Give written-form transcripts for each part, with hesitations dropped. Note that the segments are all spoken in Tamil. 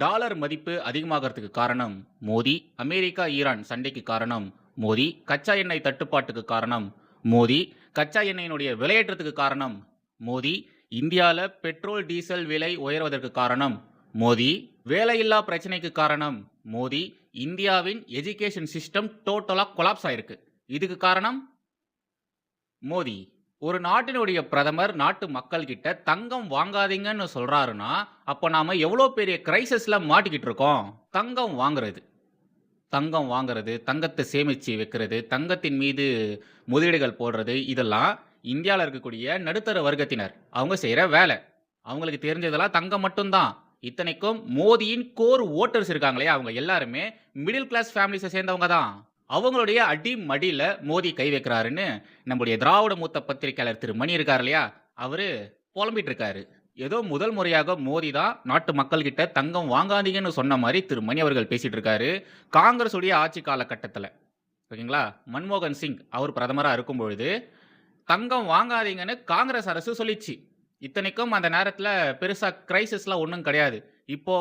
டாலர் மதிப்பு அதிகமாகறதுக்கு காரணம் மோடி, அமெரிக்கா, ஈரான் சண்டைக்கு காரணம் மோடி, கச்சா எண்ணெய் தட்டுப்பாட்டுக்கு காரணம் மோடி, கச்சா எண்ணெயினுடைய விலையேற்றத்துக்கு காரணம் மோடி, இந்தியால பெட்ரோல், டீசல் விலை உயர்வதற்கு காரணம் மோடி, வேலையில்லா பிரச்சனைக்கு காரணம் மோடி, இந்தியாவின் எஜுகேஷன் சிஸ்டம் டோட்டலா கொலாப்ஸ் ஆயிருக்கு. இதுக்கு காரணம் மோடி. ஒரு நாட்டினுடைய பிரதமர் நாட்டு மக்கள் கிட்ட தங்கம் வாங்காதீங்கன்னு சொல்றாருன்னா, அப்ப நாம எவ்வளோ பெரிய கிரைசிஸ்ல மாட்டிக்கிட்டு இருக்கோம். தங்கம் வாங்குறது, தங்கத்த சேமிச்சு வைக்கிறது, தங்கத்தின் மீது முதலீடுகள் போடுறது, இதெல்லாம் இந்தியால இருக்கக்கூடிய நடுத்தர வர்க்கத்தினர். அவங்க செய்ற வேலை. அவங்களுக்கு தெரிஞ்சதெல்லாம் தங்கம் மட்டும் தான். இத்தனைக்கும் மோடியின் கோர் வோட்டர்ஸ் இருக்காங்களே, அவங்க எல்லாருமே மிடில் கிளாஸ் ஃபேமிலிஸ சேர்ந்தவங்க தான். அவங்களுடைய அடி மடியில மோடி கை வைக்கிறாருன்னு நம்முடைய திராவிட மூத்த பத்திரிகையாளர் திரு மணி இருக்கார் இல்லையா, அவரு புலம்பிட்டு இருக்காரு. ஏதோ முதல் முறையாக மோடி தான் நாட்டு மக்கள் கிட்ட தங்கம் வாங்காதீங்கன்னு சொன்ன மாதிரி திரு மணி அவர்கள் பேசிட்டு இருக்காரு. காங்கிரஸ் உடைய ஆட்சி காலகட்டத்துல ஓகேங்களா, மன்மோகன் சிங் அவர் பிரதமரா இருக்கும் பொழுது தங்கம் வாங்காதீங்கன்னு காங்கிரஸ் அரசு சொல்லிச்சு. இத்தனைக்கும் அந்த நேரத்துல பெருசா கிரைசிஸ்லாம் ஒன்றும் கிடையாது. இப்போ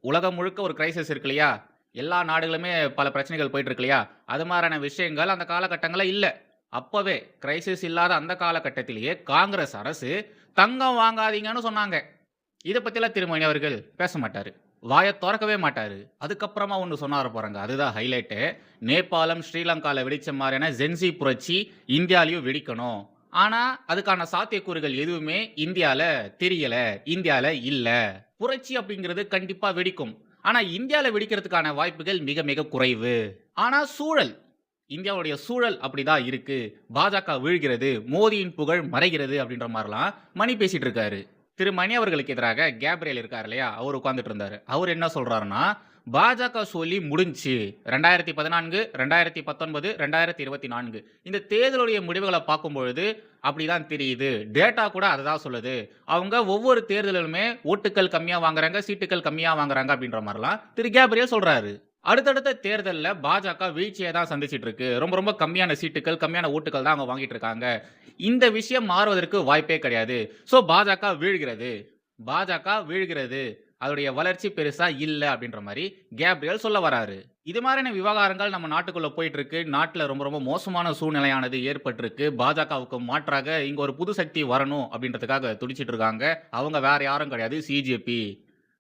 உலகம் முழுக்க ஒரு கிரைசிஸ் இருக்கு இல்லையா, எல்லா நாடுகளுமே பல பிரச்சனைகள் போயிட்டு இருக்கு இல்லையா, அது மாதிரியான விஷயங்கள் அந்த காலகட்டங்களில் இல்லை. அப்பவே கிரைசிஸ் இல்லாத அந்த காலகட்டத்திலேயே காங்கிரஸ் அரசு தங்கம் வாங்காதீங்கன்னு சொன்னாங்க. இதை பத்திலாம் திருமணி அவர்கள் பேச மாட்டாரு, வாயை திறக்கவே மாட்டாரு. அதுக்கப்புறமா ஒன்று சொன்னார் பாருங்க, அதுதான் ஹைலைட்டு. நேபாளம், ஸ்ரீலங்கால வெடிச்ச மாதிரியான ஜென்சி புரட்சி இந்தியாலையும் வெடிக்கணும். ஆனா அதுக்கான சாத்தியக்கூறுகள் எதுவுமே இந்தியால தெரியல, இந்தியால இல்ல. புரட்சி அப்படிங்கிறது கண்டிப்பா வெடிக்கும், ஆனா இந்தியால வெடிக்கிறதுக்கான வாய்ப்புகள் மிக மிக குறைவு. ஆனா இந்தியாவுடைய சூழல் அப்படிதான் இருக்கு. பாஜக வீழ்கிறது, மோடியின் புகழ் மறைகிறது அப்படின்ற மாதிரிலாம் மணி பேசிட்டு இருக்காரு. திரு மணி அவர்களுக்கு எதிராக கேப்ரியல் இருக்கார் இல்லையா, அவர் உட்கார்ந்துட்டு இருந்தாரு. அவர் என்ன சொல்றாருன்னா, பாஜக சொல்லி முடிஞ்சு 2014, 2019, 2024 இந்த தேர்தலுடைய முடிவுகளை பார்க்கும் பொழுது அப்படிதான் தெரியுது. டேட்டா கூட அதை சொல்லுது. அவங்க ஒவ்வொரு தேர்தலிலுமே ஓட்டுகள் கம்மியா வாங்குறாங்க, சீட்டுகள் கம்மியா வாங்குறாங்க அப்படின்ற மாதிரிலாம் திரு கேப்ரியல் சொல்றாரு. அடுத்தடுத்த தேர்தல்ல பாஜக வீழ்ச்சியை தான் சந்திச்சிட்டு இருக்கு. ரொம்ப ரொம்ப கம்மியான சீட்டுகள், கம்மியான ஓட்டுகள் தான் அவங்க வாங்கிட்டு இருக்காங்க. இந்த விஷயம் மாறுவதற்கு வாய்ப்பே கிடையாது. சோ பாஜக வீழ்கிறது, அதோடைய வளர்ச்சி பெருசா இல்ல அப்படின்ற மாதிரி கேப்ரியல் சொல்ல வராரு. இது மாதிரியான விவகாரங்கள் நம்ம நாட்டுக்குள்ள போயிட்டு இருக்கு. நாட்டுல ரொம்ப ரொம்ப மோசமான சூழ்நிலையானது ஏற்பட்டிருக்கு. பாஜகவுக்கு மாற்றாக இங்க ஒரு புது சக்தி வரணும் அப்படின்றதுக்காக துடிச்சிட்டு இருக்காங்க. அவங்க வேற யாரும் கிடையாது, சிஜேபி,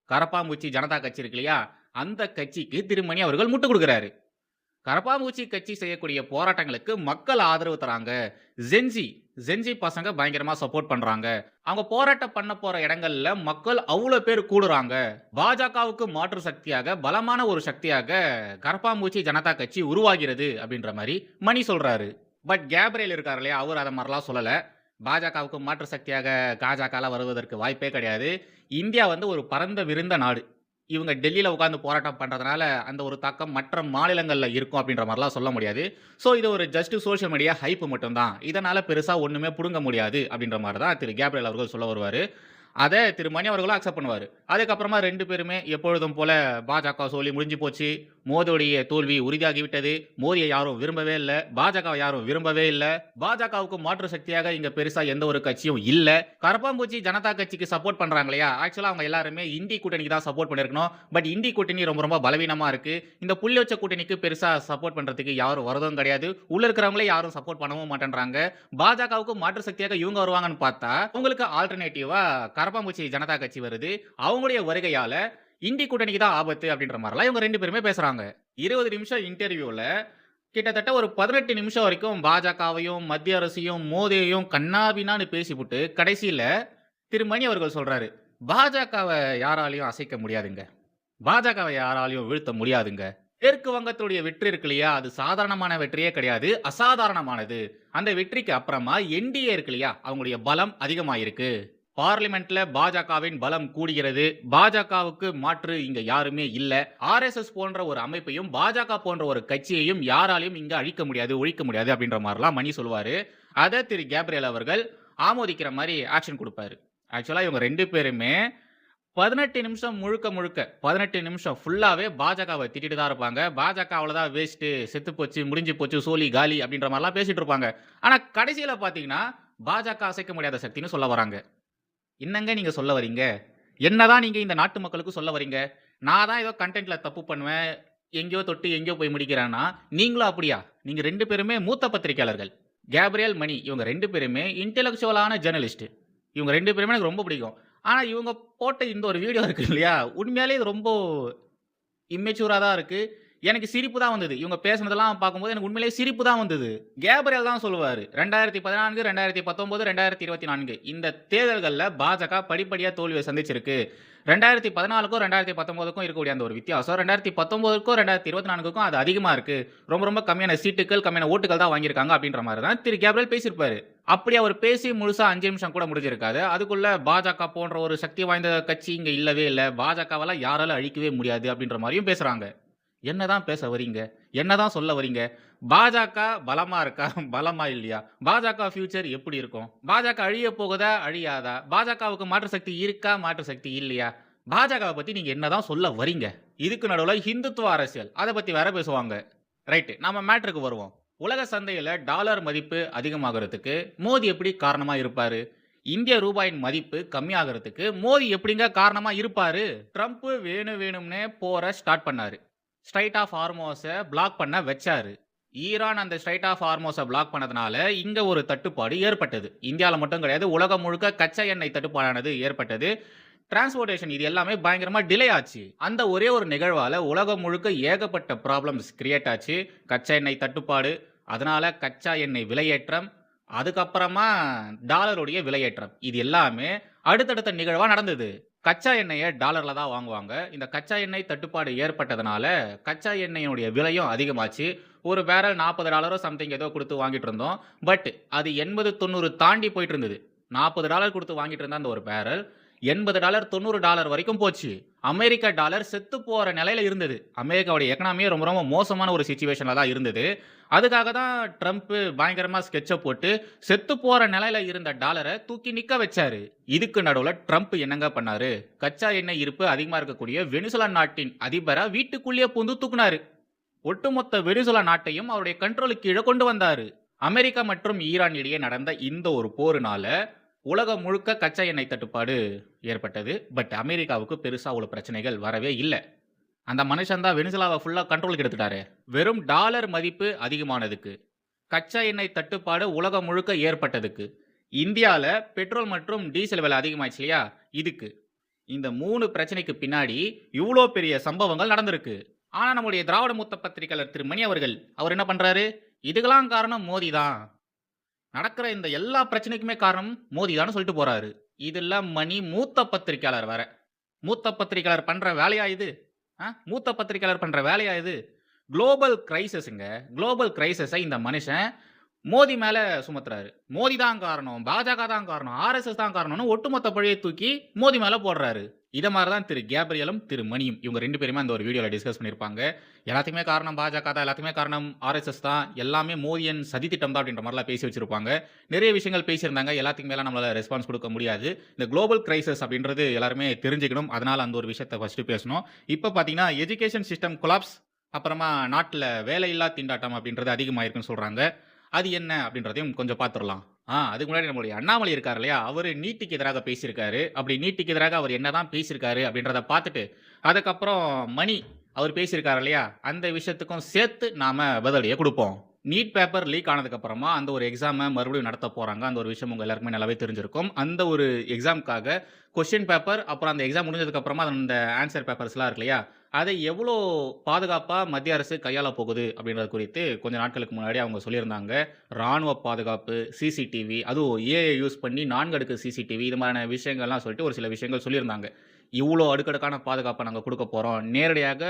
கரப்பாம்பூச்சி ஜனதா கட்சி இருக்கு இல்லையா, அந்த கட்சிக்கு திருமணி அவர்கள் முட்டு கொடுக்கிறாரு. கரப்பாம்பூச்சி கட்சி செய்யக்கூடிய போராட்டங்களுக்கு மக்கள் ஆதரவு தராங்க. ஜென்ஜி பசங்க பயங்கரமா சப்போர்ட் பண்றாங்க. அவங்க போராட்டம் பண்ண போற இடங்கள்ல மக்கள் அவ்வளவு பேர் கூடுறாங்க. பாஜகவுக்கு மாற்று சக்தியாக, பலமான ஒரு சக்தியாக கரப்பாம்பூச்சி ஜனதா கட்சி உருவாகிறது அப்படின்ற மாதிரி மணி சொல்றாரு. பட் கேப்ரியல் இருக்காரு இல்லையா, அவர் அதை மாதிரிலாம் சொல்லல. பாஜகவுக்கு மாற்று சக்தியாக காஜாக்கால வருவதற்கு வாய்ப்பே கிடையாது. இந்தியா ஒரு பரந்த விருந்த நாடு. இவங்க டெல்லியில உட்கார்ந்து போராட்டம் பண்றதுனால அந்த ஒரு தாக்கம் மற்ற மாநிலங்கள்ல இருக்கும் அப்படின்ற மாதிரிலாம் சொல்ல முடியாது. ஸோ இது ஒரு ஜஸ்ட் சோஷியல் மீடியா ஹைப் மட்டும்தான். இதனால பெருசா ஒண்ணுமே புடுங்க முடியாது அப்படின்ற மாதிரி தான் திரு கேப்ரியல் அவர்கள் சொல்ல வருவாரு. அதை திரு மணி அவர்களும் அக்செப்ட் பண்ணுவாரு. அதுக்கப்புறமா 2 பேருமே எப்பொழுதும் போல பாஜக சொல்லி முடிஞ்சு போச்சு, மோடியுடைய தோல்வி உறுதியாகிவிட்டது, மோடியை யாரும் விரும்பவே இல்லை, பாஜகவை யாரும் விரும்பவே இல்லை, பாஜகவுக்கு மாற்று சக்தியாக இங்க பெருசா எந்த ஒரு கட்சியும் இல்ல, கரப்பாம்பூச்சி ஜனதா கட்சிக்கு சப்போர்ட் பண்றாங்க இல்லையா, ஆக்சுவலா அவங்க எல்லாருமே இந்தி கூட்டணிக்கு தான் சப்போர்ட் பண்ணிருக்கணும். பட் இந்தி கூட்டணி ரொம்ப ரொம்ப பலவீனமா இருக்கு. இந்த புள்ளி வச்ச கூட்டணிக்கு பெருசா சப்போர்ட் பண்றதுக்கு யாரும் வரதும் கிடையாது. உள்ள இருக்கிறவங்களே யாரும் சப்போர்ட் பண்ணவும் மாட்டேன்றாங்க. பாஜகவுக்கு மாற்று சக்தியாக இவங்க வருவாங்கன்னு பார்த்தா உங்களுக்கு ஆல்டர்னேட்டிவா கரப்பாம்பூச்சி ஜனதா கட்சி வருது. அவங்களுடைய வருகையால இந்தி கூட்டணிக்கு தான் ஆபத்து அப்படின்ற மாதிரிலாம் இவங்க 2 பேருமே பேசுறாங்க. 20 நிமிஷம் இன்டர்வியூல கிட்டத்தட்ட ஒரு 18 நிமிஷம் வரைக்கும் பாஜகவையும் மத்திய அரசையும் மோடியையும் கண்ணாபின்னான்னு பேசிவிட்டு கடைசியில திரு மணி அவர்கள் சொல்றாரு, பாஜகவை யாராலையும் அசைக்க முடியாதுங்க, பாஜகவை யாராலையும் வீழ்த்த முடியாதுங்க. மேற்கு வங்கத்துடைய வெற்றி இருக்கு இல்லையா, அது சாதாரணமான வெற்றியே கிடையாது, அசாதாரணமானது. அந்த வெற்றிக்கு அப்புறமா என்டிஏ இருக்கு இல்லையா, அவங்களுடைய பலம் அதிகமாயிருக்கு. பார்லிமெண்ட்ல பாஜகவின் பலம் கூடுகிறது. பாஜகவுக்கு மாற்று இங்க யாருமே இல்ல. ஆர்எஸ்எஸ் போன்ற ஒரு அமைப்பையும் பாஜக போன்ற ஒரு கட்சியையும் யாராலையும் இங்க அழிக்க முடியாது, ஒழிக்க முடியாது அப்படின்ற மாதிரிலாம் மணி சொல்லுவாரு. அதை திரு கேப்ரியல் அவர்கள் ஆமோதிக்கிற மாதிரி ஆக்ஷன் கொடுப்பாரு. ஆக்சுவலா இவங்க 2 பேருமே 18 நிமிஷம் முழுக்க 18 நிமிஷம் ஃபுல்லாவே பாஜகவை திட்டிட்டு தான் இருப்பாங்க. பாஜக அவ்வளவுதான் வேஸ்ட், செத்து போச்சு, முடிஞ்சு போச்சு, சோலி காலி அப்படின்ற மாதிரிலாம் பேசிட்டு இருப்பாங்க. ஆனா கடைசியில பாத்தீங்கன்னா பாஜக அசைக்க முடியாத சக்தின்னு சொல்ல வராங்க. என்னங்க நீங்க சொல்ல வரீங்க? என்னதான் நீங்க இந்த நாட்டு மக்களுக்கு சொல்ல வரீங்க? நான் தான் ஏதோ கன்டென்ட்ல தப்பு பண்ணுவேன். எங்கேயோ தொட்டு எங்கேயோ போய் முடிக்கிறேன்னா, நீங்களும் அப்படியா? நீங்க 2 பேருமே மூத்த பத்திரிக்கையாளர்கள். கேப்ரியல், மணி இவங்க 2 பேருமே இன்டெலக்சுவலான ஜர்னலிஸ்ட். இவங்க 2 பேருமே எனக்கு ரொம்ப பிடிக்கும். ஆனா இவங்க போட்ட இந்த ஒரு வீடியோ இருக்கு இல்லையா? உண்மையாலே இது ரொம்ப இம்மெச்சூரா தான் இருக்கு. எனக்கு சிரிப்பு தான் வந்தது. இவங்க பேசினதெல்லாம் பார்க்கும்போது எனக்கு உண்மையிலேயே சிரிப்பு தான் வந்தது. கேப்ரியல் தான் சொல்லுவாரு. 2014, 2019, 2024 இந்த தேர்தல்கள்ல பாஜக படிப்படியா தோல்விய சந்திச்சிருக்கு. 2014க்கும் 2019க்கும் இருக்கக்கூடிய அந்த ஒரு வித்தியாசம் 2019க்கும் 2024க்கும் அது அதிகமா இருக்கு. ரொம்ப ரொம்ப கம்மியான சீட்டுகள், கம்மியான ஓட்டுகள் தான் வாங்கியிருக்காங்க அப்படின்ற மாரி தான் திரு கேப்ரியல் பேசியிருப்பாரு. அப்படி அவர் பேசி முழுசா 5 நிமிஷம் கூட முடிஞ்சிருக்காது. அதுக்குள்ள பாஜக போன்ற ஒரு சக்தி வாய்ந்த கட்சி இங்க இல்லவே இல்ல. பாஜகவெல்லாம் யாராலும் அழிக்கவே முடியாது அப்படின்ற மாரியும் பேசுறாங்க. என்னதான் பேச வரீங்க? என்னதான் சொல்ல வரீங்க? பாஜக பலமா இருக்கா? பலமா இல்லையா? பாஜக ஃபியூச்சர் எப்படி இருக்கும்? பாஜக அழியப் போகுதா? அழியாதா? பாஜகவுக்கு மாற்று சக்தி இருக்கா? மாற்று சக்தி இல்லையா? பாஜகவ பத்தி நீங்க என்னதான் சொல்ல வரீங்க? இதுக்கு நடுவுல ஹிந்துத்துவ அரசியல். அத பத்தி வேற பேசுவாங்க. ரைட். நம்ம மேட்டருக்கு வருவோம். உலக சந்தையில டாலர் மதிப்பு அதிகமாகறதுக்கு மோடி எப்படி காரணமா இருப்பாரு? இந்திய ரூபாயின் மதிப்பு கம்மியாகறதுக்கு மோடி எப்படிங்க காரணமா இருப்பாரு? ட்ரம்ப் வேணும்னே போர ஸ்டார்ட் பண்ணாரு. ஸ்ட்ரைட் ஆஃப் ஹார்மோஸ பிளாக் பண்ண வச்சாரு. ஈரான் அந்த ஸ்ட்ரைட் ஆஃப் ஹார்மோஸ பிளாக் பண்ணதுனால இங்க ஒரு தட்டுப்பாடு ஏற்பட்டது. இந்தியால மட்டும் கிடையாது. உலகம் முழுக்க கச்சா எண்ணெய் தட்டுப்பாடானது ஏற்பட்டது. டிரான்ஸ்போர்டேஷன் இது எல்லாமே பயங்கரமா டிலே ஆச்சு. அந்த ஒரே ஒரு நிகழ்வால உலகம் முழுக்க ஏகப்பட்ட ப்ராப்ளம்ஸ் கிரியேட் ஆச்சு. கச்சா எண்ணெய் தட்டுப்பாடு, அதனால கச்சா எண்ணெய் விலையேற்றம், அதுக்கப்புறமா டாலருடைய விலையேற்றம். இது எல்லாமே அடுத்தடுத்த நிகழ்வா நடந்தது. கச்சா எண்ணெய டாலர்ல தான் வாங்குவாங்க. இந்த கச்சா எண்ணெய் தட்டுப்பாடு ஏற்பட்டதனால, கச்சா எண்ணெயினுடைய விலையும் அதிகமாச்சு. ஒரு பேரல் $40 சம்திங் ஏதோ குடுத்து வாங்கிட்டு இருந்தோம். பட் அது 80, 90 தாண்டி போயிட்டு இருந்தது. $40 குடுத்து வாங்கிட்டு இருந்த அந்த ஒரு பேரல் $80, $90 வரைக்கும் போச்சு. அமெரிக்க டாலர் செத்து போற நிலையில இருந்தது. அமெரிக்காவுடைய எக்கனாமியே ரொம்ப ரொம்ப மோசமான ஒரு சிச்சுவேஷன்ல தான் இருந்தது. அதுக்காக தான் ட்ரம்ப் பயங்கரமா ஸ்கெட்ச போட்டு செத்து போற நிலையில இருந்த டாலர தூக்கி நிக்க வச்சாரு. இதுக்கு நடுவுல ட்ரம்ப் என்னங்க பண்ணாரு? கச்சா எண்ணெய் இருப்பு அதிகமா இருக்கக்கூடிய வெனிசுலா நாட்டின் அதிபர வீட்டுக்குள்ளேயே புகுந்து தூக்குனாரு. ஒட்டுமொத்த வெனிசுலா நாட்டையும் அவருடைய கண்ட்ரோலுக்கு கீழ கொண்டு வந்தாரு. அமெரிக்கா மற்றும் ஈரான் இடையே நடந்த இந்த ஒரு போருனால உலகம் முழுக்க கச்சா எண்ணெய் தட்டுப்பாடு ஏற்பட்டது. பட் அமெரிக்காவுக்கு பெருசா அவ்வளவு பிரச்சனைகள் வரவே இல்ல. அந்த மனுஷன் தான் வெனிசுலாவ ஃபுல்லா கண்ட்ரோலுக்கு எடுத்துட்டாரே. வெறும் டாலர் மதிப்பு அதிகமானதுக்கு, கச்சா எண்ணெய் தட்டுப்பாடு உலகம் முழுக்க ஏற்பட்டதுக்கு, இந்தியால பெட்ரோல் மற்றும் டீசல் விலை அதிகமாச்சு இல்லையா? இதுக்கு. இந்த 3 பிரச்சனைக்கு பின்னாடி இவ்ளோ பெரிய சம்பவங்கள் நடந்திருக்கு. ஆனா நம்முடைய திராவிட மூத்த பத்திரிகையாளர் திரு மணி அவர்கள், அவர் என்ன பண்றாரு? இதுக்கெல்லாம் காரணம் மோடி தான். நடக்கிற இந்த எல்லா பிரச்சனைக்குமே காரணம் மோடி தான்னு சொல்லிட்டு போறாரு. இதுல மணி மூத்த பத்திரிக்கையாளர் வேற. மூத்த பத்திரிக்கையாளர் பண்ற வேலையா இது? மூத்த பத்திரிக்கையாளர் பண்ற வேலையா இது? குளோபல் கிரைசிஸ்ங்க. குளோபல் கிரைசிஸ இந்த மனுஷன் மோடி மேல சுமத்துறாரு. மோடி தான் காரணம், பாஜக தான் காரணம், ஆர்எஸ்எஸ் தான் காரணம்னு ஒட்டுமொத்த பழிய தூக்கி மோடி மேல போடுறாரு. இத மாரி தான் திரு கேப்ரியலும், திரு மணியும் இவங்க 2 பேருமே அந்த ஒரு வீடியோல டிஸ்கஸ் பண்ணியிருப்பாங்க. எல்லாத்துக்குமே காரணம் பாஜக தான், எல்லாத்துக்குமே காரணம் ஆர்எஸ்எஸ் தான், எல்லாமே மோடியின் சதித்திட்டம் தான் அப்படின்ற மாரிலாம் பேசி வச்சிருப்பாங்க. நிறைய விஷயங்கள் பேசியிருந்தாங்க. எல்லாத்துக்கும் மேல நம்மளால ரெஸ்பான்ஸ் குடுக்க முடியாது. இந்த குளோபல் கிரைசிஸ் அப்படின்றது எல்லாருமே தெரிஞ்சுக்கணும். அதனால அந்த ஒரு விஷயத்த ஃபர்ஸ்ட் பேசணும். இப்ப பார்த்தீங்கன்னா, எஜுகேஷன் சிஸ்டம் கொலாப்ஸ், அப்புறமா நாட்டுல வேலையில்லா திண்டாட்டம் அப்படின்றது அதிகமாயிருக்குன்னு சொல்றாங்க. அது என்ன அப்படின்றதையும் கொஞ்சம் பார்த்துரலாம். அதுக்கு முன்னாடி நம்மளுடைய அண்ணாமலை இருக்காரு இல்லையா? அவரு நீட்டுக்கு எதிராக பேசியிருக்காரு. அப்படி நீட்டுக்கு எதிராக அவர் என்னதான் பேசியிருக்காரு அப்படின்றத பார்த்துட்டு, அதுக்கப்புறம் மணி அவர் பேசியிருக்காரு இல்லையா? அந்த விஷயத்துக்கும் சேர்த்து நாம பதிலடிய குடுப்போம். நீட் பேப்பர் லீக் ஆனதுக்கு அப்புறமா அந்த ஒரு எக்ஸாம மறுபடியும் நடத்த போறாங்க. அந்த ஒரு விஷயம் உங்க எல்லாருக்குமே நல்லாவே தெரிஞ்சிருக்கும். அந்த ஒரு எக்ஸாம்க்காக கொஸ்டின் பேப்பர், அப்புறம் அந்த எக்ஸாம் முடிஞ்சதுக்கு அப்புறமா அந்த ஆன்சர் பேப்பர்ஸ்லாம் இருக்கு இல்லையா? அதை எவ்வளோ பாதுகாப்பா மத்திய அரசு கையாள போகுது அப்படின்றது குறித்து கொஞ்ச நாட்களுக்கு முன்னாடி அவங்க சொல்லியிருந்தாங்க. ராணுவ பாதுகாப்பு, சிசிடிவி, அதுவும் ஏஐ யூஸ் பண்ணி 4 அடுக்கு சிசிடிவி இது மாதிரியான விஷயங்கள்லாம் சொல்லிட்டு ஒரு சில விஷயங்கள் சொல்லியிருந்தாங்க. இவ்வளோ அடுக்கடுக்கான பாதுகாப்ப நாங்க குடுக்க போறோம். நேரடியாக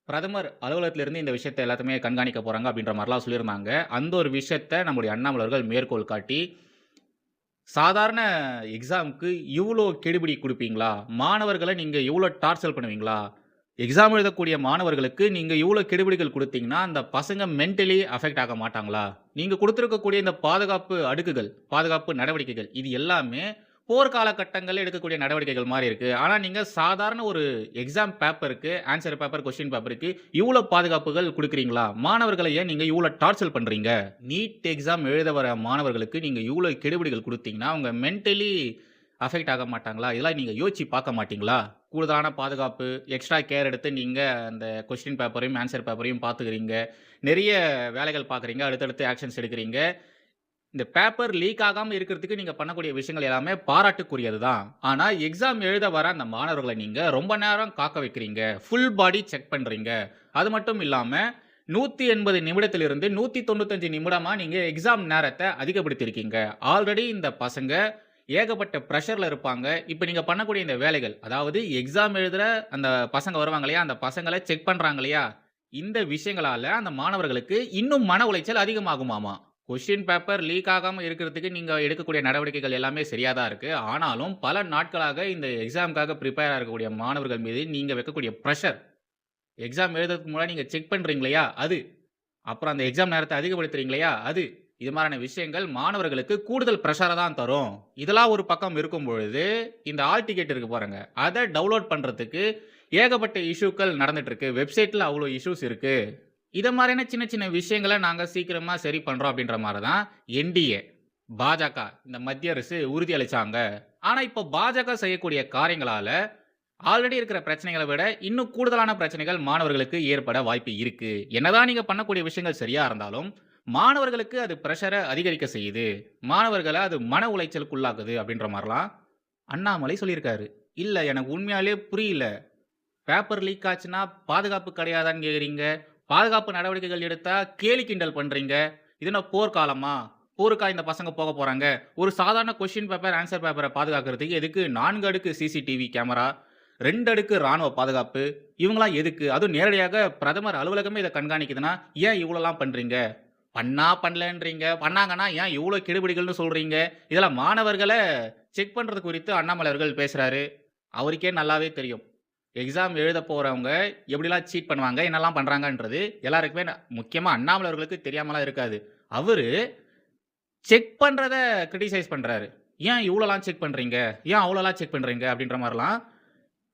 பிரதமர் அலுவலகத்திலிருந்து இந்த விஷயத்த எல்லாத்தையுமே கண்காணிக்க போறாங்க அப்படின்ற மாரிலாம் சொல்லியிருந்தாங்க. அந்த ஒரு விஷயத்த நம்முடைய அண்ணாமலை அவர்கள் மேற்கோள் காட்டி, சாதாரண எக்ஸாம்க்கு இவ்ளோ கெடுபிடி குடுப்பீங்களா? மாணவர்கள நீங்க இவ்ளோ டார்ச்சர் பண்ணுவீங்களா? எக்ஸாம் எழுதக்கூடிய மாணவர்களுக்கு நீங்க இவ்ளோ கெடுபிடிகள் குடுத்தீங்கன்னா, அந்த பசங்க மென்டலி அஃபெக்ட் ஆக மாட்டாங்களா? நீங்க குடுத்திருக்கக்கூடிய இந்த பாதுகாப்பு அடுக்குகள், பாதுகாப்பு நடவடிக்கைகள் இது எல்லாமே போர் காலகட்டங்கள்ல எடுக்கக்கூடிய நடவடிக்கைகள் மாரி இருக்கு. ஆனா நீங்க சாதாரண ஒரு எக்ஸாம் பேப்பருக்கு, ஆன்சர் பேப்பர், கொஸ்டின் பேப்பருக்கு இவ்ளோ பாதுகாப்புகள் குடுக்குறீங்களா? மாணவர்கள ஏன் நீங்க இவ்ளோ டார்ச்சர் பண்றீங்க? நீட் எக்ஸாம் எழுத வர மாணவர்களுக்கு நீங்க இவ்ளோ கெடுபிடிகள் குடுத்தீங்கன்னா, அவங்க மென்டலி அஃபெக்ட் ஆக மாட்டாங்களா? இதெல்லாம் நீங்க யோசிச்சு பார்க்க மாட்டீங்களா? கூடுதலான பாதுகாப்பு, எக்ஸ்ட்ரா கேர் எடுத்து நீங்க அந்த கொஸ்டின் பேப்பரையும், ஆன்ஸர் பேப்பரையும் பார்த்துக்கிறீங்க. நெறைய வேலைகள் பார்க்குறீங்க. அடுத்தடுத்து ஆக்ஷன்ஸ் எடுக்கிறீங்க. இந்த பேப்பர் லீக் ஆகாம இருக்கிறதுக்கு நீங்க பண்ணக்கூடிய விஷயங்கள் எல்லாமே பாராட்டுக்குரியது தான். ஆனா, எக்ஸாம் எழுத வர அந்த மாணவர்கள நீங்க ரொம்ப நேரம் காக்க வைக்கிறீங்க. ஃபுல் பாடி செக் பண்றீங்க. அது மட்டும் இல்லாம 180 நிமிடத்திலிருந்து 195 நிமிடமா நீங்க எக்ஸாம் நேரத்த அதிகப்படுத்தியிருக்கீங்க. ஆல்ரெடி இந்த பசங்க ஏகப்பட்ட பிரஷர்ல இருப்பாங்க. இப்ப நீங்க பண்ணக்கூடிய இந்த வேலைகள், அதாவது எக்ஸாம் எழுதுற அந்த பசங்க வருவாங்க இல்லையா? அந்த பசங்கள செக் பண்றாங்க இல்லையா? இந்த விஷயங்களால அந்த மாணவர்களுக்கு இன்னும் மன உளைச்சல் அதிகமாகுமாமா. கொஸ்டின் பேப்பர் லீக் ஆகாம இருக்கிறதுக்கு நீங்க எடுக்கக்கூடிய நடவடிக்கைகள் எல்லாமே சரியா தான் இருக்கு. ஆனாலும் பல நாட்களாக இந்த எக்ஸாம்க்காக பிரிப்பேர் இருக்கக்கூடிய மாணவர்கள் மீது நீங்க வைக்கக்கூடிய பிரஷர், எக்ஸாம் எழுதுறதுக்கு முன்னாடி நீங்க செக் பண்றீங்க இல்லையா? அது. அப்புறம் அந்த எக்ஸாம் நேரத்த அதிகப்படுத்துறீங்க இல்லையா? அது. இது மாரியான விஷயங்கள் மாணவர்களுக்கு கூடுதல் பிரஷர தான் தரும். இதெல்லாம் ஒரு பக்கம் இருக்கும் பொழுது, இந்த ஹால் டிக்கெட் இருக்கு பாருங்க. அத டவுன்லோட் பண்றதுக்கு ஏகப்பட்ட இஷ்யூக்கள் நடந்துட்டு இருக்கு. வெப்சைட்ல அவ்ளோ இஷ்யூஸ் இருக்கு. இத மாரியான சின்ன சின்ன விஷயங்கள நாங்க சீக்கிரமா சரி பண்றோம் அப்படின்ற மாரி தான் என்டிஏ, பாஜக இந்த மத்திய அரசு உறுதியளிச்சாங்க. ஆனா, இப்போ பாஜக செய்யக்கூடிய காரியங்களால ஆல்ரெடி இருக்கிற பிரச்சனைகள விட இன்னும் கூடுதலான பிரச்சனைகள் மாணவர்களுக்கு ஏற்பட வாய்ப்பு இருக்கு. என்னதான் நீங்க பண்ணக்கூடிய விஷயங்கள் சரியா இருந்தாலும், மாணவர்களுக்கு அது பிரஷர அதிகரிக்க செய்யுது. மாணவர்கள அது மன உளைச்சலுக்கு உள்ளாக்குது அப்படின்ற மாரிலாம் அண்ணாமலை சொல்லியிருக்காரு. இல்ல எனக்கு உண்மையாலேயே புரியல. பேப்பர் லீக் ஆச்சுன்னா பாதுகாப்பு கிடையாதான்னு கேட்கிறீங்க. பாதுகாப்பு நடவடிக்கைகள் எடுத்தா கேலி கிண்டல் பண்றீங்க. இது என்ன போர்க்காலமா? போருக்கா இந்த பசங்க போக போறாங்க? ஒரு சாதாரண கொஸ்டின் பேப்பர், ஆன்ஸர் பேப்பர பாதுகாக்கிறதுக்கு எதுக்கு 4 அடுக்கு சிசிடிவி கேமரா, 2 அடுக்கு ராணுவ பாதுகாப்பு, இவங்கலாம் எதுக்கு? அதுவும் நேரடியாக பிரதமர் அலுவலகமே இத கண்காணிக்குதுன்னா, ஏன் இவ்வளோலாம் பண்றீங்க? பண்ணா பண்ணலன்றீங்க. பண்ணாங்கன்னா ஏன் இவ்ளோ கெடுபிடிகள்னு சொல்றீங்க? இதுல மாணவர்கள செக் பண்றது குறித்து அண்ணாமலை அவர்கள் பேசுறாரு. அவருக்கே நல்லாவே தெரியும். எக்ஸாம் எழுத போறவங்க எப்படிலாம் சீட் பண்ணுவாங்க, என்னலாம் பண்றாங்கன்றது எல்லாருக்குமே முக்கியமா அண்ணாமலை அவர்களுக்கு தெரியாமலாம் இருக்காது. அவரு செக் பண்றத கிரிட்டிசைஸ் பண்றாரு. "ஏன் இவ்ளோலாம் செக் பண்றீங்க? ஏன் அவ்ளோலாம் செக் பண்றீங்க?" அப்படின்ற மாரிலாம்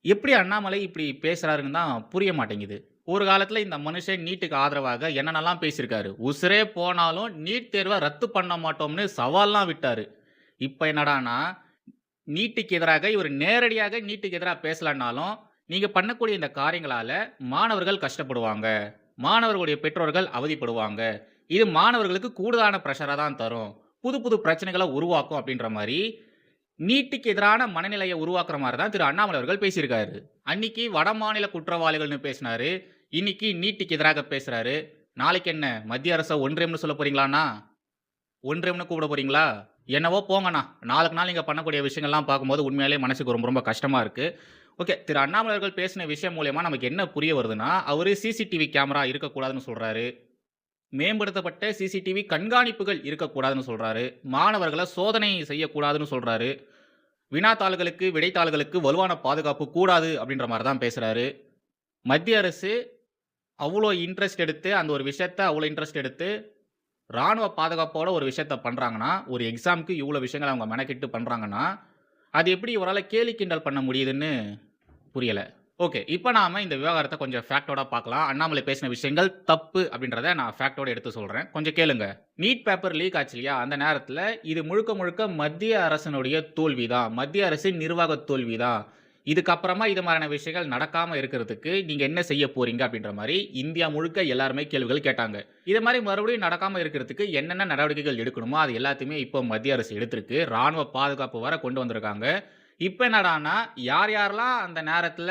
எப்படி அண்ணாமலை இப்படி பேசுறாருன்னு தான் புரிய மாட்டேங்குது. ஒரு காலத்துல இந்த மனுஷன் நீட்டுக்கு ஆதரவாக என்னென்னலாம் பேசியிருக்காரு. உசுரே போனாலும் நீட் தேர்வ ரத்து பண்ண மாட்டோம்னு சவால்லாம் விட்டாரு. இப்ப என்னடான்னா, நீட்டுக்கு எதிராக இவரு நேரடியாக நீட்டுக்கு எதிரா பேசலன்னாலும், நீங்க பண்ணக்கூடிய இந்த காரியங்களால மாணவர்கள் கஷ்டப்படுவாங்க. மாணவர்களுடைய பெற்றோர்கள் அவதிப்படுவாங்க. இது மாணவர்களுக்கு கூடுதலான பிரஷர தான் தரும். புது புது பிரச்சனைகள உருவாக்கும் அப்படின்ற மாரி, நீட்டுக்கு எதிரான மனநிலைய உருவாக்குற மாரி தான் திரு அண்ணாமலை அவர்கள் பேசியிருக்காரு. அன்னிக்கு வடமாநில குற்றவாளிகள்னு பேசினாரு. இன்னிக்கு நீட்டுக்கு எதிராக பேசுறாரு. நாளைக்கு என்ன மத்திய அரச ஒன்றியம்னு சொல்லப் போறீங்களாண்ணா? ஒன்றியம்னு கூப்பிட போறீங்களா? என்னவோ போங்கண்ணா. நாளுக்கு நாள் நீங்க பண்ணக்கூடிய விஷயங்கள்லாம் பார்க்கும்போது உண்மையாலேயே மனசுக்கு ரொம்ப ரொம்ப கஷ்டமா இருக்கு. ஓகே. திரு அண்ணாமலை அவர்கள் பேசின விஷயம் மூலியமா நமக்கு என்ன புரிய வருதுன்னா, அவரு சிசிடிவி கேமரா இருக்கக்கூடாதுன்னு சொல்றாரு. மேம்படுத்தப்பட்ட சிசிடிவி கண்காணிப்புகள் இருக்கக்கூடாதுன்னு சொல்றாரு. மாணவர்கள சோதனை செய்யக்கூடாதுன்னு சொல்றாரு. வினாத்தாள்களுக்கு, விடைத்தாள்களுக்கு வலுவான பாதுகாப்பு கூடாது அப்படின்ற மாரி தான் பேசுறாரு. மத்திய அரசு அவ்ளோ இன்ட்ரெஸ்ட் எடுத்து அந்த ஒரு விஷயத்த அவ்ளோ இன்ட்ரெஸ்ட் எடுத்து ராணுவ பாதுகாப்போட ஒரு விஷயத்த பண்றாங்கன்னா, ஒரு எக்ஸாம்க்கு இவ்ளோ விஷயங்கள அவங்க மெனக்கெட்டு பண்றாங்கன்னா, அது எப்படி இவரால கேலி கிண்டல் பண்ண முடியுதுன்னு புரியல. ஓகே. இப்ப நாம இந்த விவகாரத்த கொஞ்சம் ஃபேக்ட்டோட பார்க்கலாம். அண்ணாமலை பேசின விஷயங்கள் தப்பு அப்படின்றத நான் ஃபேக்ட்டோட எடுத்து சொல்றேன். கொஞ்சம் கேளுங்க. நீட் பேப்பர் லீக் ஆச்சு இல்லையா? அந்த நேரத்துல இது முழுக்க முழுக்க மத்திய அரசினுடைய தோல்வி தான். மத்திய அரசின் நிர்வாக தோல்வி தான். இதுக்கப்புறமா இது மாரியான விஷயங்கள் நடக்காம இருக்கிறதுக்கு நீங்க என்ன செய்ய போறீங்க? அப்படின்ற மாரி இந்தியா முழுக்க எல்லாருமே கேள்விகள் கேட்டாங்க. இது மாரி மறுபடியும் நடக்காம இருக்கிறதுக்கு என்னென்ன நடவடிக்கைகள் எடுக்கணுமோ, அது எல்லாத்தையுமே இப்போ மத்திய அரசு எடுத்திருக்கு. ராணுவ பாதுகாப்பு வர கொண்டு வந்திருக்காங்க. இப்ப என்னடான்னா, யார் யாரெல்லாம் அந்த நேரத்துல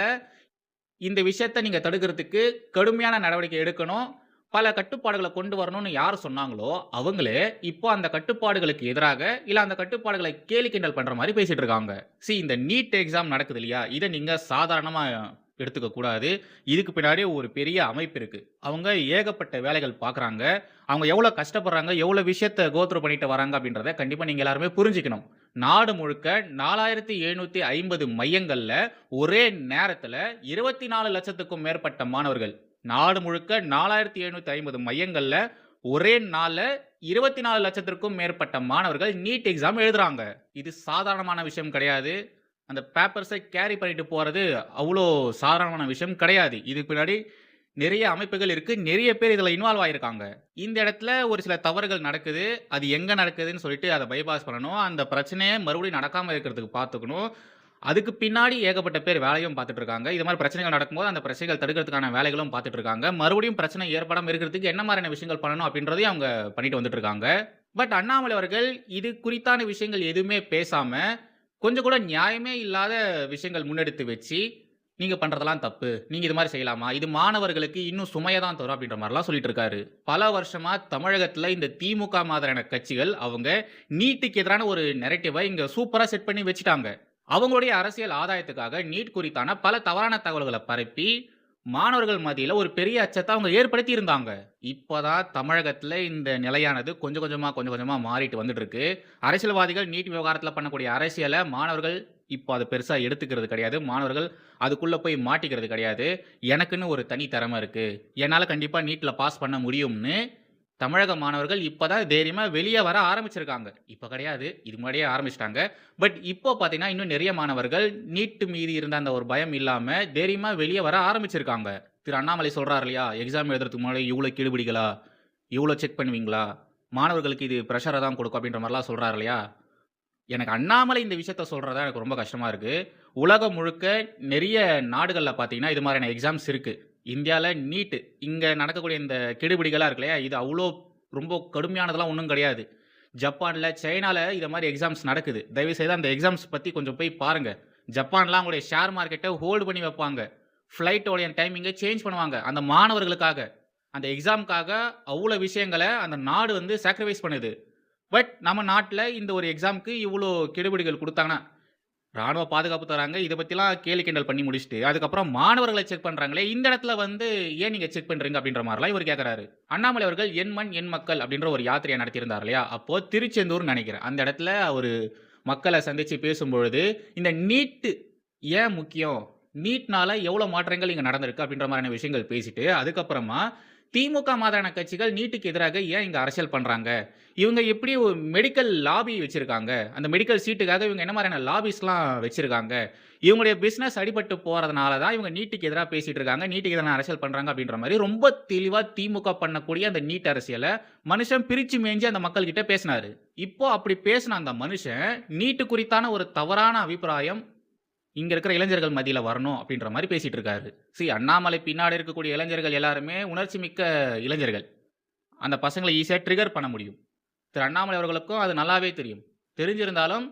இந்த விஷயத்த நீங்க தடுக்கிறதுக்கு கடுமையான நடவடிக்கை எடுக்கணும். பல கட்டுப்பாடுகள கொண்டு வரணும்னு யார் சொன்னாங்களோ, அவங்களே இப்போ அந்த கட்டுப்பாடுகளுக்கு எதிராக, இல்ல அந்த கட்டுப்பாடுகள கேலி கிண்டல் பண்ற மாரி பேசிட்டு இருக்காங்க. இந்த நீட் எக்ஸாம் நடக்குது இல்லையா? இத நீங்க சாதாரணமா எடுத்துக்க கூடாது. இதுக்கு பின்னாடி ஒரு பெரிய அமைப்பு இருக்கு. அவங்க ஏகப்பட்ட வேலைகள் பார்க்குறாங்க. அவங்க எவ்வளோ கஷ்டப்படுறாங்க, எவ்வளோ விஷயத்த கோ த்ரூ பண்ணிட்டு வராங்க அப்படின்றத கண்டிப்பா நீங்க எல்லாருமே புரிஞ்சுக்கணும். நாடு முழுக்க 4750 மையங்கள்ல ஒரே நேரத்துல 24,00,000க்கும் மேற்பட்ட மாணவர்கள். நாடு முழுக்க 4750 மையங்கள்ல ஒரே நாள்ல 24,00,000க்கும் மேற்பட்ட மாணவர்கள் நீட் எக்ஸாம் எழுதுறாங்க. இது சாதாரணமான விஷயம் கிடையாது. அந்த பேப்பர்ஸ கேரி பண்ணிட்டு போறது அவ்ளோ சாதாரணமான விஷயம் கிடையாது. இதுக்கு பின்னாடி நிறைய அமைப்புகள் இருக்கு. நிறைய பேர் இதுல இன்வால்வ் ஆயிருக்காங்க. இந்த இடத்துல ஒரு சில தவறுகள் நடக்குது. அது எங்க நடக்குதுன்னு சொல்லிட்டு அத பைபாஸ் பண்ணணும். அந்த பிரச்சனைய மறுபடியும் நடக்காம இருக்கிறதுக்கு பார்த்துக்கணும். அதுக்கு பின்னாடி ஏகப்பட்ட பேர் வேலையும் பார்த்துட்டு இருக்காங்க. இது மாரி பிரச்சனைகள் நடக்கும்போது, அந்த பிரச்சனைகள் தடுக்கிறதுக்கான வேலைகளும் பார்த்துட்டு இருக்காங்க. மறுபடியும் பிரச்சனை ஏற்படாம இருக்கிறதுக்கு என்ன மாரியான விஷயங்கள் பண்ணணும் அப்படின்றதையும் அவங்க பண்ணிட்டு வந்துட்டு இருக்காங்க. பட் அண்ணாமலை அவர்கள் இது குறித்தான விஷயங்கள் எதுவுமே பேசாம, கொஞ்சம் கூட நியாயமே இல்லாத விஷயங்கள் முன்னெடுத்து வச்சு, "நீங்க பண்றதெல்லாம் தப்பு. நீங்க இது மாரி செய்யலாமா? இது மாணவர்களுக்கு இன்னும் சுமைய தான் தரும்." அப்படின்ற மாரிலாம் சொல்லிட்டு இருக்காரு. பல வருஷமா தமிழகத்துல இந்த திமுக மாதிரியான கட்சிகள், அவங்க நீட்டுக்கு எதிரான ஒரு நரேட்டிவ இங்க சூப்பரா செட் பண்ணி வச்சுட்டாங்க. அவங்களுடைய அரசியல் ஆதாயத்துக்காக நீட் குறித்தான பல தவறான தகவல்கள பரப்பி, மாணவர்கள் மத்தியில ஒரு பெரிய அச்சத்த அவங்க ஏற்படுத்தி இருந்தாங்க. இப்ப தான் தமிழகத்துல இந்த நிலையானது கொஞ்சம் கொஞ்சமா மாறிட்டு வந்துட்டு இருக்கு. அரசியல்வாதிகள் நீட் விவகாரத்துல பண்ணக்கூடிய அரசியல மாணவர்கள் இப்போ அத பெருசா எடுத்துக்கிறது கிடையாது. மாணவர்கள் அதுக்குள்ள போய் மாட்டிக்கிறது கிடையாது. எனக்குன்னு ஒரு தனி திறமை இருக்கு. என்னால கண்டிப்பா நீட்ல பாஸ் பண்ண முடியும்னு தமிழக மாணவர்கள் இப்ப தான் தைரியமா வெளிய வர ஆரம்பிச்சிருக்காங்க. இப்ப கிடையாது. இதுக்கு முன்னாடியே ஆரம்பிச்சுட்டாங்க. பட் இப்போ பார்த்தீங்கன்னா, இன்னும் நெறைய மாணவர்கள் நீட் மீது இருந்த அந்த ஒரு பயம் இல்லாம தைரியமா வெளிய வர ஆரம்பிச்சிருக்காங்க. திரு அண்ணாமலை சொல்றாரு இல்லையா? எக்ஸாம் எழுதுறதுக்கு முன்னாடி இவ்ளோ கெடுபிடிகளா? இவ்ளோ செக் பண்ணுவீங்களா? மாணவர்களுக்கு இது பிரஷர தான் குடுக்கும் அப்படின்ற மாரிலாம் சொல்றாரு இல்லையா? எனக்கு அண்ணாமலை இந்த விஷயத்த சொல்றது தான் எனக்கு ரொம்ப கஷ்டமா இருக்கு. உலகம் முழுக்க நெறைய நாடுகள்ல பார்த்தீங்கன்னா, இது மாரியான எக்ஸாம்ஸ் இருக்கு. இந்தியால நீட் இங்க நடக்கக்கூடிய இந்த கெடுபிடிகளா இருக்கு இல்லையா? இது அவ்ளோ ரொம்ப கடுமையானதெல்லாம் ஒண்ணும் கிடையாது. ஜப்பான்ல, சைனால இத மாரி எக்ஸாம்ஸ் நடக்குது. தயவுசெய்து அந்த எக்ஸாம்ஸ் பத்தி கொஞ்சம் போய் பாருங்க. ஜப்பான்லாம் அவங்களுடைய ஷேர் மார்க்கெட்ட ஹோல்டு பண்ணி வைப்பாங்க. ஃப்ளைட்டோடைய டைமிங்க சேஞ்ச் பண்ணுவாங்க. அந்த மாணவர்களுக்காக. அந்த எக்ஸாம்க்காக அவ்ளோ விஷயங்கள அந்த நாடு வந்து சாக்ரிஃபைஸ் பண்ணுது. பட் நம்ம நாட்ல இந்த ஒரு எக்ஸாம்க்கு இவ்ளோ கெடுபிடிகள் குடுத்தாங்கன்னா, ராணுவ பாதுகாப்பு தராங்க. இத பத்திலாம் கேலி கிண்டல் பண்ணி முடிச்சுட்டு, அதுக்கப்புறம் மாணவர்கள செக் பண்றாங்களே, இந்த இடத்துல வந்து ஏன் நீங்க செக் பண்றீங்க? அப்படின்ற மாரிலாம் இவரு கேட்கறாரு. அண்ணாமலை அவர்கள் என் மண், என் மக்கள் அப்படின்ற ஒரு யாத்திரைய நடத்தியிருந்தார் இல்லையா? அப்போ திருச்செந்தூர்ன்னு நெனைக்கிறேன். அந்த இடத்துல அவரு மக்கள சந்திச்சு பேசும்பொழுது, இந்த நீட் ஏன் முக்கியம்? நீட்னால எவ்வளோ மாற்றங்கள் இங்க நடந்திருக்கு அப்படின்ற மாரியான விஷயங்கள் பேசிட்டு, அதுக்கப்புறமா திமுக மாதிரியான கட்சிகள் நீட்டுக்கு எதிராக ஏன் இங்க அரசியல் பண்றாங்க? இவங்க எப்படி ஒரு மெடிக்கல் லாபி வச்சிருக்காங்க. அந்த மெடிக்கல் சீட்டுக்காக இவங்க என்ன மாரியான லாபீஸ்லாம் வச்சிருக்காங்க. இவங்களுடைய பிசினஸ் அடிபட்டு போறதுனால தான் இவங்க நீட்டுக்கு எதிரா பேசிட்டு இருக்காங்க. நீட்டுக்கு எதிரான அரசியல் பண்றாங்க அப்படின்ற மாரி ரொம்ப தெளிவா திமுக பண்ணக்கூடிய அந்த நீட் அரசியல மனுஷன் பிரிச்சு மேய்ஞ்சு அந்த மக்கள் கிட்ட பேசினாரு. இப்போ அப்படி பேசின அந்த மனுஷன் நீட் குறித்தான ஒரு தவறான அபிப்பிராயம் இங்க இருக்கிற இளைஞர்கள் மத்தியில வரணும் அப்படின்ற மாரி பேசிட்டு இருக்காரு. அண்ணாமலை பின்னாடி இருக்கக்கூடிய இளைஞர்கள் எல்லாருமே உணர்ச்சி மிக்க இளைஞர்கள். அந்த பசங்கள ஈஸியா ட்ரிகர் பண்ண முடியும். திரு அண்ணாமலை அவர்களுக்கும் அது நல்லாவே தெரியும். தெரிஞ்சிருந்தாலும்,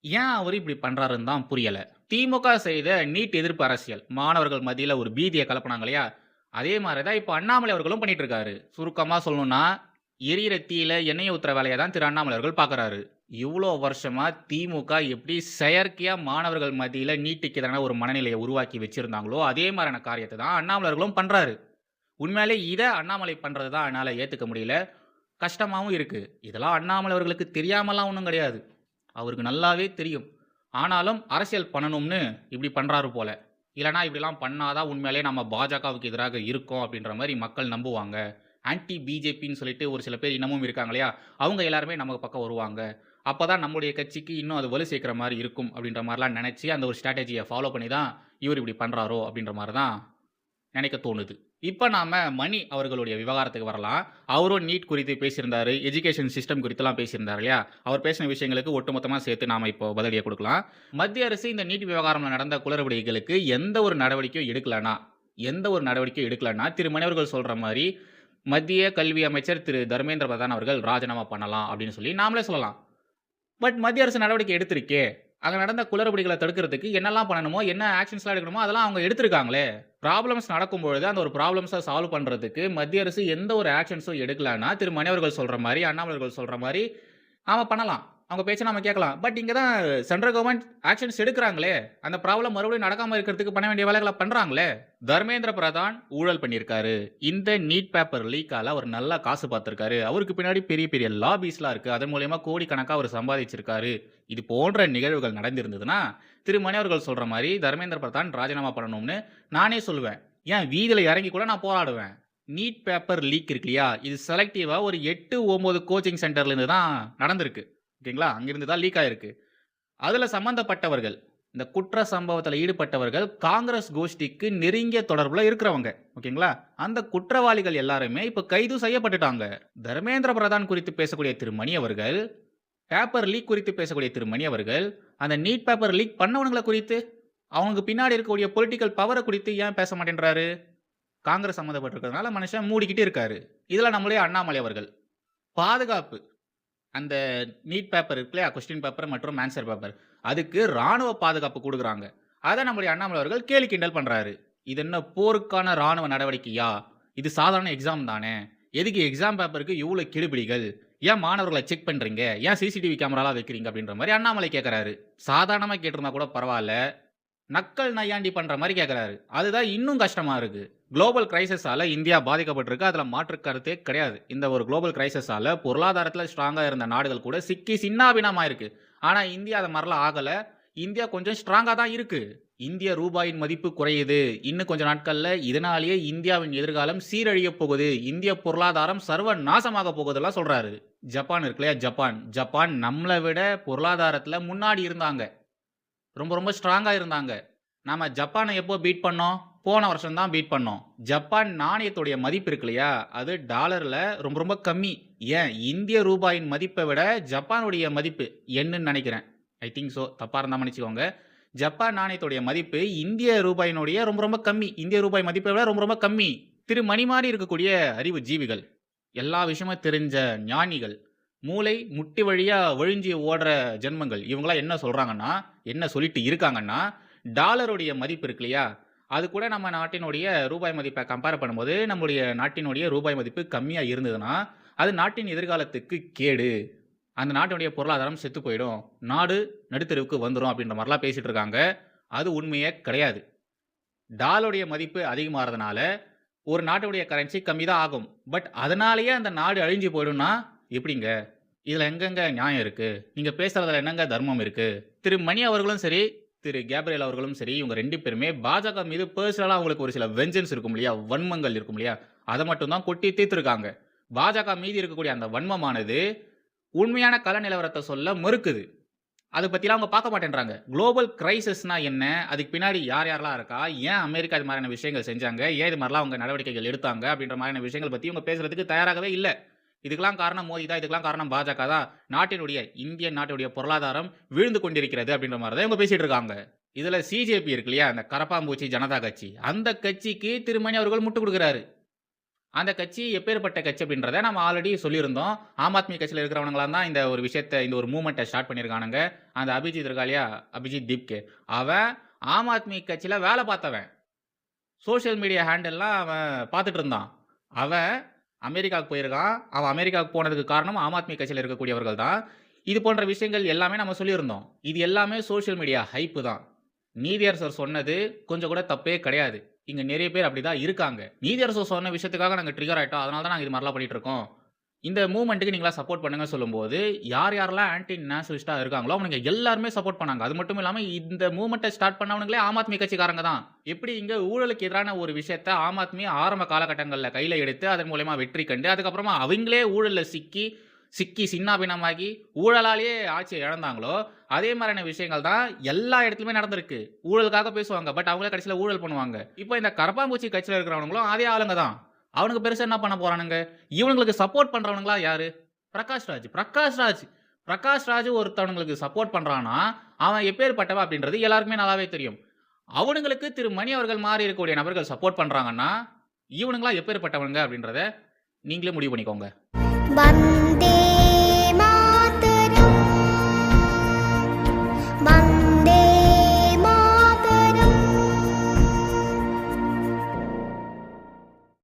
ஏன் அவரு இப்படி பண்றாருன்னு தான் புரியல. திமுக செய்த நீட் எதிர்ப்பு அரசியல், மாணவர்கள் மத்தியில ஒரு பீதிய கலப்புனாங்க இல்லையா? அதே மாரி தான் இப்ப அண்ணாமலை அவர்களும் பண்ணிட்டு இருக்காரு. சுருக்கமா சொல்லணும்னா, எரியிற தீயில எண்ணெய ஊத்துற வேலைய தான் திரு அண்ணாமலை அவர்கள் பார்க்குறாரு. இவ்ளோ வருஷமா திமுக எப்படி செயற்கையா மாணவர்கள் மத்தியில நீட்டுக்கு எதிரான ஒரு மனநிலைய உருவாக்கி வச்சிருந்தாங்களோ, அதே மாரியான காரியத்த தான் அண்ணாமலை அவர்களும் பண்றாரு. உண்மையிலே இத அண்ணாமலை பண்றது தான் என்னால ஏத்துக்க முடியல. கஷ்டமாவும் இருக்கு. இதெல்லாம் அண்ணாமலை அவர்களுக்கு தெரியாமலாம் ஒண்ணும் கிடையாது. அவருக்கு நல்லாவே தெரியும். ஆனாலும் அரசியல் பண்ணணும்னு இப்படி பண்றாரு போல. இல்லன்னா இப்படிலாம் பண்ணா தான் உண்மையிலேயே நம்ம பாஜகவுக்கு எதிராக இருக்கோம் அப்படின்ற மாரி மக்கள் நம்புவாங்க. ஆன்டி பிஜேபின்னு சொல்லிட்டு ஒரு சில பேர் இன்னமும் இருக்காங்க இல்லையா? அவங்க எல்லாருமே நம்ம பக்கம் வருவாங்க. அப்பதான் நம்முடைய கட்சிக்கு இன்னும் அது வலு சேர்க்கிற மாரி இருக்கும் அப்படின்ற மாரிலாம் நெனச்சு அந்த ஒரு ஸ்ட்ராட்டஜிய ஃபாலோ பண்ணி தான் இவரு இப்படி பண்றாரோ அப்படின்ற மாரி தான் நெனைக்க தோணுது. இப்ப நாம மணி அவர்களுடைய விவகாரத்துக்கு வரலாம். அவரும் நீட் குறித்து பேசியிருந்தாரு. எஜுகேஷன் சிஸ்டம் குறித்துலாம் பேசியிருந்தாரு இல்லையா? அவர் பேசின விஷயங்களுக்கு ஒட்டுமொத்தமா சேர்த்து நாம இப்போ பதிலடிய குடுக்கலாம். மத்திய அரசு இந்த நீட் விவகாரம்ல நடந்த குளறுபடிகளுக்கு எந்த ஒரு நடவடிக்கையும் எடுக்கலன்னா, திரு மணி அவர்கள் சொல்ற மாரி, மத்திய கல்வி அமைச்சர் திரு தர்மேந்திர பிரதான் அவர்கள் ராஜினாமா பண்ணலாம் அப்படின்னு சொல்லி நாமளே சொல்லலாம். பட் மத்திய அரசு நடவடிக்கை எடுத்திருக்கே. அங்க நடந்த குளறுபடிகள தடுக்கிறதுக்கு என்னலாம் பண்ணணுமோ, என்ன ஆக்ஷன்ஸ்லாம் எடுக்கணுமோ, அதெல்லாம் அவங்க எடுத்திருக்காங்களே. ப்ராப்ளம்ஸ் நடக்கும்பொழுது, அந்த ஒரு ப்ராப்ளம்ஸ சால்வ் பண்றதுக்கு மத்திய அரசு எந்த ஒரு ஆக்ஷன்ஸும் எடுக்கலன்னா, திரு மணி அவர்கள் சொல்ற மாரி, அண்ணாமலை அவர்கள் சொல்ற மாரி, ஆமா பண்ணலாம். அவங்க பேச்ச நாம கேட்கலாம். பட் இங்க தான் சென்ட்ரல் கவர்ன்மெண்ட் ஆக்ஷன்ஸ் எடுக்குறாங்களே. அந்த ப்ராப்ளம் மறுபடியும் நடக்காம இருக்கிறதுக்கு பண்ண வேண்டிய வேலைகள பண்றாங்களே. தர்மேந்திர பிரதான் ஊழல் பண்ணியிருக்காரு. இந்த நீட் பேப்பர் லீக்கால அவர் நல்லா காசு பார்த்திருக்காரு. அவருக்கு பின்னாடி பெரிய பெரிய லாபீஸ்லாம் இருக்கு. அதன் மூலியமா கோடிக்கணக்கா அவர் சம்பாதிச்சிருக்காரு. இது போன்ற நிகழ்வுகள் நடந்திருந்ததுன்னா, திரு மணி அவர்கள் சொல்ற மாரி தர்மேந்திர பிரதான் ராஜினாமா பண்ணணும்னு நானே சொல்லுவேன். ஏன் வீதியில இறங்கி கூட நான் போராடுவேன். நீட் பேப்பர் லீக் இருக்கு இல்லையா? இது செலக்டிவா ஒரு 8, 9 கோச்சிங் சென்டர்ல இருந்து தான் நடந்திருக்கு. ஓகேங்களா? அங்கிருந்து தான் லீக் ஆயிருக்கு. அதுல சம்பந்தப்பட்டவர்கள், இந்த குற்ற சம்பவத்துல ஈடுபட்டவர்கள் காங்கிரஸ் கோஷ்டிக்கு நெருங்கிய தொடர்புல இருக்கிறவங்க. ஓகேங்களா? அந்த குற்றவாளிகள் எல்லாருமே இப்ப கைது செய்யப்பட்டுட்டாங்க. தர்மேந்திர பிரதான் குறித்து பேசக்கூடிய திரு மணி அவர்கள், பேப்பர் லீக் குறித்து பேசக்கூடிய திரு மணி அவர்கள், அந்த நீட் பேப்பர் லீக் பண்ணவனுங்கள குறித்து, அவங்களுக்கு பின்னாடி இருக்கக்கூடிய பொலிட்டிக்கல் பவர குறித்து ஏன் பேச மாட்டேன்றாரு? காங்கிரஸ் சம்மந்தப்பட்டிருக்கிறதுனால மனுஷன் மூடிக்கிட்டு இருக்காரு. இதுல நம்முடைய அண்ணாமலை அவர்கள். பாதுகாப்பு. அந்த நீட் பேப்பர் இருக்கு இல்லையா? கொஸ்டின் பேப்பர் மற்றும் ஆன்சர் பேப்பர். அதுக்கு ராணுவ பாதுகாப்பு குடுக்குறாங்க. அத நம்முடைய அண்ணாமலை அவர்கள் கேலி கிண்டல் பண்றாரு. இது என்ன போருக்கான ராணுவ நடவடிக்கையா? இது சாதாரண எக்ஸாம் தானே. எதுக்கு எக்ஸாம் பேப்பருக்கு இவ்ளோ கெடுபிடிகள்? ஏன் மாணவர்கள செக் பண்றீங்க? ஏன் சிசிடிவி கேமராலாம் வைக்கிறீங்க? அப்படின்ற மாரி அண்ணாமலை கேட்கறாரு. சாதாரணமா கேட்டிருந்தா கூட பரவால்ல. நக்கல் நையாண்டி பண்ற மாரி கேட்கறாரு. அதுதான் இன்னும் கஷ்டமா இருக்கு. குளோபல் கிரைசிஸால இந்தியா பாதிக்கப்பட்டிருக்கு. அதுல மாற்று கருத்தே கிடையாது. இந்த ஒரு குளோபல் கிரைசிஸால பொருளாதாரத்துல ஸ்ட்ராங்கா இருந்த நாடுகள் கூட சிக்கி சின்னாபின்னமாயிருக்கு. ஆனா இந்தியா அது மாரிலாம் ஆகல. இந்தியா கொஞ்சம் ஸ்ட்ராங்கா தான் இருக்கு. இந்திய ரூபாயின் மதிப்பு குறையுது. இன்னும் கொஞ்ச நாட்கள்ல இதனாலேயே இந்தியாவின் எதிர்காலம் சீரழியப் போகுது. இந்திய பொருளாதாரம் சர்வ நாசமாக போகுதெல்லாம் சொல்றாரு. ஜப்பான் இருக்கு இல்லையா? ஜப்பான் நம்மள விட பொருளாதாரத்துல முன்னாடி இருந்தாங்க. ரொம்ப ரொம்ப ஸ்ட்ராங்கா இருந்தாங்க. நாம ஜப்பான எப்போ பீட் பண்ணோம்? போன வருஷம் தான் பீட் பண்ணோம். ஜப்பான் நாணயத்துடைய மதிப்பு இருக்கு இல்லையா? அது டாலர்ல ரொம்ப ரொம்ப கம்மி. ஏன் இந்திய ரூபாயின் மதிப்பை விட ஜப்பானுடைய மதிப்பு என்னன்னு நினைக்கிறேன். I think so. தப்பா இருந்தா மன்னிச்சுக்கோங்க. ஜப்பான் நாணயத்துடைய மதிப்பு இந்திய ரூபாயினுடைய ரொம்ப ரொம்ப கம்மி. இந்திய ரூபாய் மதிப்பை விட ரொம்ப ரொம்ப கம்மி. திரு மணி மாரி இருக்கக்கூடிய அறிவு ஜீவிகள், எல்லா விஷயமும் தெரிஞ்ச ஞானிகள், மூளை முட்டி வழியா வழிஞ்சி ஓடுற ஜென்மங்கள் இவங்கலாம் என்ன சொல்றாங்கன்னா, என்ன சொல்லிட்டு இருக்காங்கன்னா, டாலருடைய மதிப்பு இருக்கு இல்லையா? அது கூட நம்ம நாட்டினுடைய ரூபாய் மதிப்ப கம்பேர் பண்ணும்போது, நம்முடைய நாட்டினுடைய ரூபாய் மதிப்பு கம்மியா இருந்ததுன்னா, அது நாட்டின் எதிர்காலத்துக்கு கேடு. அந்த நாட்டினுடைய பொருளாதாரம் செத்து போயிடும். நாடு நடுத்தெருவுக்கு வந்துரும் அப்படின்ற மாரிலாம் பேசிட்டு இருக்காங்க. அது உண்மையே கிடையாது. டாலருடைய மதிப்பு அதிகமாறதுனால, ஒரு நாட்டுடைய கரன்சி கம்மி தான் ஆகும். பட் அதனாலேயே அந்த நாடு அழிஞ்சு போயிடும்னா எப்படிங்க? இதுல எங்கங்க நியாயம் இருக்கு? நீங்க பேசுறதுல என்னங்க தர்மம் இருக்கு? திரு மணி அவர்களும் சரி, திரு கேப்ரியல் அவர்களும் சரி, இவங்க 2 பேருமே பாஜக மீது பெர்சனலா அவங்களுக்கு ஒரு சில வெஞ்சன்ஸ் இருக்கும் இல்லையா? வன்மங்கள் இருக்கும் இல்லையா? அத மட்டும் தான் கொட்டி தீர்த்திருக்காங்க. பாஜக மீது இருக்கக்கூடிய அந்த வன்மமானது உண்மையான கள நிலவரத்த சொல்ல மறுக்குது. அத பத்திலாம் அவங்க பார்க்க மாட்டேன்றாங்க. குளோபல் கிரைசிஸ்னா என்ன? அதுக்கு பின்னாடி யார் யாரெல்லாம் இருக்கா? ஏன் அமெரிக்கா இது மாரியான விஷயங்கள் செஞ்சாங்க? ஏன் இது மாரிலாம் அவங்க நடவடிக்கைகள் எடுத்தாங்க? அப்படின்ற மாரியான விஷயங்கள் பத்தி இவங்க பேசுறதுக்கு தயாராகவே இல்ல. இதுக்கெல்லாம் காரணம் மோடி தான். இதுக்கெல்லாம் காரணம் பாஜக தான். இந்திய நாட்டுடைய பொருளாதாரம் வீழ்ந்து கொண்டிருக்கிறது அப்படின்ற மாரி தான் இவங்க பேசிட்டு இருக்காங்க. இதுல சிஜேபி இருக்கு இல்லையா? அந்த கரப்பான்பூச்சி ஜனதா கட்சி. அந்த கட்சிக்கு திரு மணி அவர்கள் முட்டு குடுக்குறாரு. அந்த கட்சி எப்பேர்ப்பட்ட கட்சி அப்படின்றத நம்ம ஆல்ரெடி சொல்லியிருந்தோம். ஆம் ஆத்மி கட்சியில இருக்கிறவனுங்கலாம் தான் இந்த ஒரு விஷயத்த, இந்த ஒரு மூவ்மெண்ட்ட ஸ்டார்ட் பண்ணியிருக்கானுங்க. அந்த அபிஜித் இருக்கா இல்லையா? அபிஜித் தீப்கே. அவன் ஆம் ஆத்மி கட்சியில வேல பார்த்தவன். சோசியல் மீடியா ஹேண்டில்லாம் அவன் பார்த்துட்டு இருந்தான். அவன் அமெரிக்காவுக்கு போயிருக்கான். அவன் அமெரிக்காவுக்கு போனதுக்கு காரணம் ஆம் ஆத்மி கட்சியில இருக்கக்கூடியவர்கள் தான். இது போன்ற விஷயங்கள் எல்லாமே நம்ம சொல்லியிருந்தோம். இது எல்லாமே சோசியல் மீடியா ஹைப் தான். நீதியரசர் சொன்னது கொஞ்சம் கூட தப்பே கிடையாது. இங்க நெறைய பேர் அப்படிதான் இருக்காங்க. நீதியரசர் சொன்ன விஷயத்துக்காக நாங்க ட்ரிகர் ஆயிட்டோம். அதனால தான் நாங்க இது மாரிலாம் பண்ணிட்டு இருக்கோம். இந்த மூவ்மெண்ட்க்கு நீங்கலாம் சப்போர்ட் பண்ணுங்கன்னு சொல்லும்போது, யார் யாரெல்லாம் ஆன்டி நேஷனலிஸ்ட்டா இருக்காங்களோ, அவனுங்க எல்லாருமே சப்போர்ட் பண்ணாங்க. அது மட்டும் இல்லாம இந்த மூவ்மெண்ட்ட ஸ்டார்ட் பண்ணவனுங்களே ஆம் ஆத்மி கட்சிக்காரங்க தான். எப்படி இங்க ஊழலுக்கு எதிரான ஒரு விஷயத்த ஆம் ஆத்மி ஆரம்ப காலகட்டங்கள்ல கையில எடுத்து, அதன் மூலியமா வெற்றி கண்டு, அதுக்கப்புறமா அவங்களே ஊழல்ல சிக்கி சின்னாபின்னமாகி ஊழலாலேயே ஆட்சிய இழந்தாங்களோ, அதே மாரியான விஷயங்கள் தான் எல்லா இடத்துலயுமே நடந்திருக்கு. ஊழலுக்காக பேசுவாங்க. பட் அவங்களே கடைசியில ஊழல் பண்ணுவாங்க. இப்போ இந்த கரப்பான்பூச்சி கட்சியில இருக்கிறவனுங்களும் அதே ஆளுங்க தான். அவனுங்க பெருசா என்ன பண்ண போறானுங்க? இவனுங்களுக்கு சப்போர்ட் பண்றவனுங்களா யாரு? பிரகாஷ் ராஜ் ஒருத்தவனுங்களுக்கு சப்போர்ட் பண்றான்னா, அவன் எப்பேர்ப்பட்டவன் அப்படின்றது எல்லாருக்குமே நல்லாவே தெரியும். அவனுங்களுக்கு திரு மணி அவர்கள் மாரி இருக்கக்கூடிய நபர்கள் சப்போர்ட் பண்றாங்கன்னா, இவனுங்கலாம் எப்பேர்ப்பட்டவனுங்க அப்படின்றத நீங்களே முடிவு பண்ணிக்கோங்க. வந்தே